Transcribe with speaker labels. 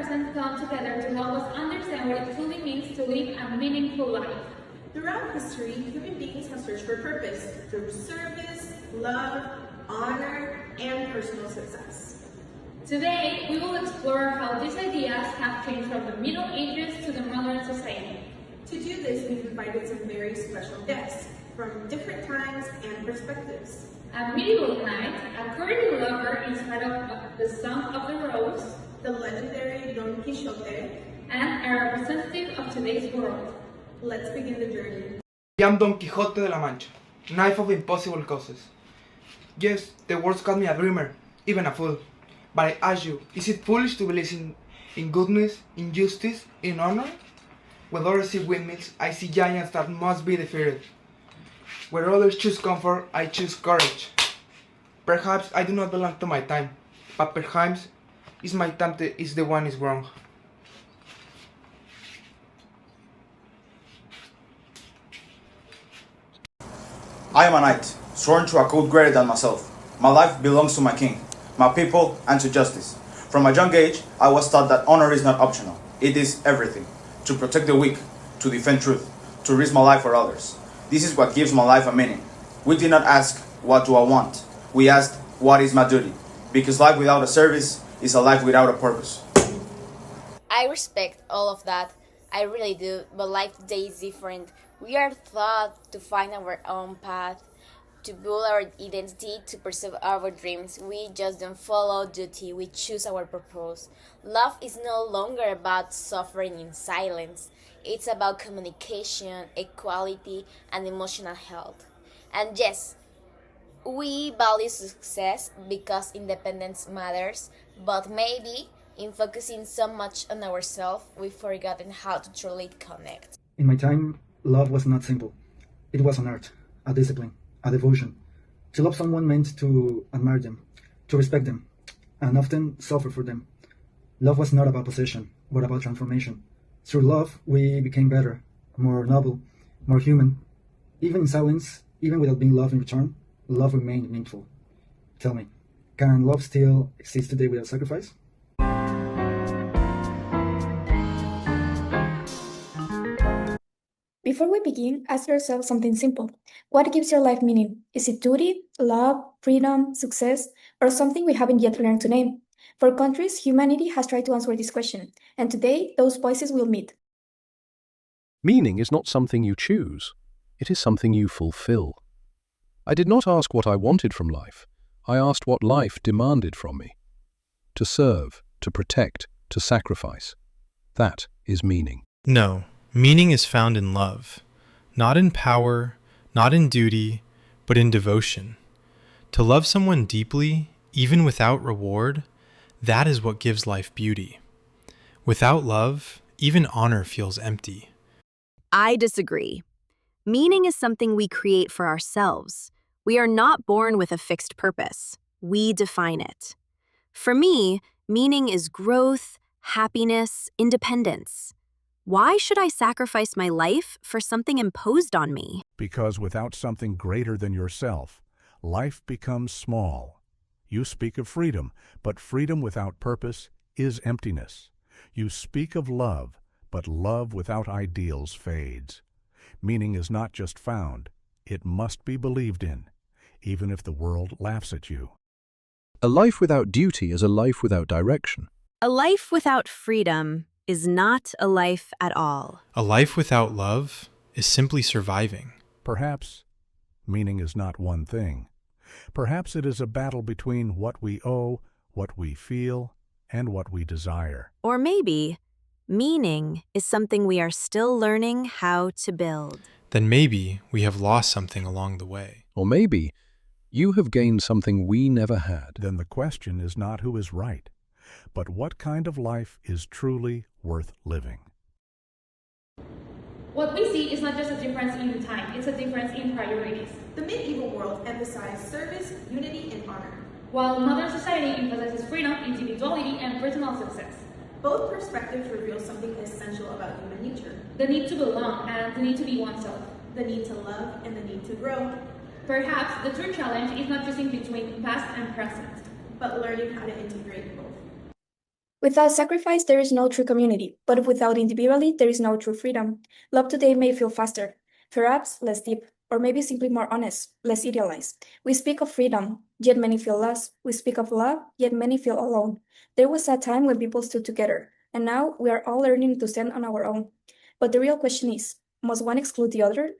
Speaker 1: persons come together to help us understand what it truly means to live a meaningful life.
Speaker 2: Throughout history, human beings have searched for purpose through service, love, honor, and personal success.
Speaker 1: Today, we will explore how these ideas have changed from the Middle Ages to the modern society.
Speaker 2: To do this, we've invited some very special guests from different times and perspectives.
Speaker 1: A medieval knight, a courtly lover instead of the Song of the Rose,
Speaker 2: The legendary Don Quixote,
Speaker 1: and a representative of today's world.
Speaker 2: Let's begin the journey.
Speaker 3: I am Don Quixote de la Mancha, knife of impossible causes. Yes, the world called me a dreamer, even a fool. But I ask you, is it foolish to believe in goodness, in justice, in honor? When others see windmills, I see giants that must be defeated. Where others choose comfort, I choose courage. Perhaps I do not belong to my time, but perhaps is my time is the one is wrong.
Speaker 4: I am a knight, sworn to a code greater than myself. My life belongs to my king, my people, and to justice. From a young age, I was taught that honor is not optional. It is everything. To protect the weak, to defend truth, to risk my life for others. This is what gives my life a meaning. We did not ask, what do I want? We asked, what is my duty? Because life without a service is a life without a purpose.
Speaker 5: I respect all of that. I really do, but life today is different. We are taught to find our own path, to build our identity, to pursue our dreams. We just don't follow duty, we choose our purpose. Love is no longer about suffering in silence. It's about communication, equality, and emotional health. And yes, we value success because independence matters, but maybe in focusing so much on ourselves, we've forgotten how to truly connect.
Speaker 6: In my time, love was not simple. It was an art, a discipline, a devotion. To love someone meant to admire them, to respect them, and often suffer for them. Love was not about possession, but about transformation. Through love, we became better, more noble, more human. Even in silence, even without being loved in return, love remained meaningful. Tell me, can love still exist today without sacrifice?
Speaker 7: Before we begin, ask yourself something simple. What gives your life meaning? Is it duty, love, freedom, success, or something we haven't yet learned to name? For countries, humanity has tried to answer this question, and today those voices will meet.
Speaker 8: Meaning is not something you choose. It is something you fulfill. I did not ask what I wanted from life. I asked what life demanded from me. To serve, to protect, to sacrifice. That is meaning.
Speaker 9: No. Meaning is found in love, not in power, not in duty, but in devotion. To love someone deeply, even without reward, that is what gives life beauty. Without love, even honor feels empty.
Speaker 10: I disagree. Meaning is something we create for ourselves. We are not born with a fixed purpose. We define it. For me, meaning is growth, happiness, independence. Why should I sacrifice my life for something imposed on me?
Speaker 11: Because without something greater than yourself, life becomes small. You speak of freedom, but freedom without purpose is emptiness. You speak of love, but love without ideals fades. Meaning is not just found, it must be believed in, even if the world laughs at you.
Speaker 8: A life without duty is a life without direction.
Speaker 10: A life without freedom is not a life at all.
Speaker 9: A life without love is simply surviving.
Speaker 11: Perhaps meaning is not one thing. Perhaps it is a battle between what we owe, what we feel, and what we desire.
Speaker 10: Or maybe meaning is something we are still learning how to build.
Speaker 9: Then maybe we have lost something along the way.
Speaker 8: Or maybe you have gained something we never had.
Speaker 11: Then the question is not who is right, but what kind of life is truly worth living.
Speaker 1: What we see is not just a difference in time, it's a difference in priorities.
Speaker 2: The medieval world emphasized service, unity, and honor,
Speaker 1: while modern society emphasizes freedom, individuality, and personal success.
Speaker 2: Both perspectives reveal something essential about human nature.
Speaker 1: The need to belong and the need to be oneself.
Speaker 2: The need to love and the need to grow.
Speaker 1: Perhaps the true challenge is not choosing between past and present,
Speaker 2: but learning how to integrate both.
Speaker 7: Without sacrifice, there is no true community, but without individuality, there is no true freedom. Love today may feel faster, perhaps less deep, or maybe simply more honest, less idealized. We speak of freedom, yet many feel lost. We speak of love, yet many feel alone. There was a time when people stood together, and now we are all learning to stand on our own. But the real question is, must one exclude the other?